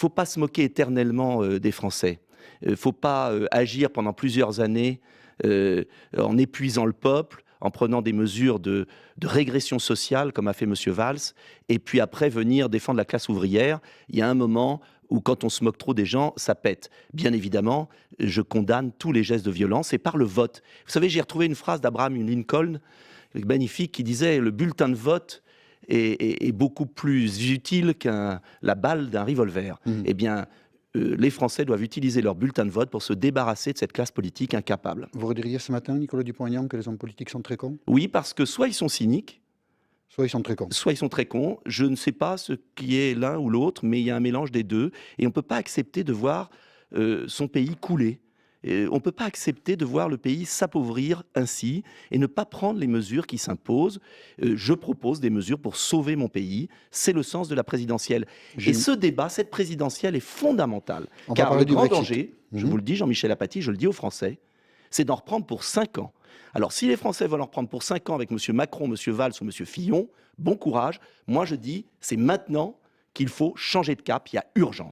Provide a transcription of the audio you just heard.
faut pas se moquer éternellement des Français. Il ne faut pas agir pendant plusieurs années en épuisant le peuple, en prenant des mesures de régression sociale, comme a fait M. Valls, et puis après venir défendre la classe ouvrière. Il y a un moment où, quand on se moque trop des gens, ça pète. Bien évidemment, je condamne tous les gestes de violence, et par le vote. Vous savez, j'ai retrouvé une phrase d'Abraham Lincoln, magnifique, qui disait « Le bulletin de vote est beaucoup plus utile que la balle d'un revolver ». Eh bien, les Français doivent utiliser leur bulletin de vote pour se débarrasser de cette classe politique incapable. Vous rediriez ce matin, Nicolas Dupont-Aignan, que les hommes politiques sont très cons? Oui, parce que soit ils sont cyniques, Soit ils sont très cons. soit ils sont très cons. Je ne sais pas ce qui est l'un ou l'autre, mais il y a un mélange des deux. Et on ne peut pas accepter de voir son pays couler. Et on ne peut pas accepter de voir le pays s'appauvrir ainsi et ne pas prendre les mesures qui s'imposent. Je propose des mesures pour sauver mon pays. C'est le sens de la présidentielle. Et ce débat, cette présidentielle est fondamentale. On va Car parler le du grand Brexit. danger, je vous le dis, Jean-Michel Apathy, je le dis aux Français, c'est d'en reprendre pour 5 ans. Alors, si les Français veulent en reprendre pour 5 ans avec M. Macron, M. Valls ou M. Fillon, bon courage. Moi, je dis, c'est maintenant qu'il faut changer de cap. Il y a urgence.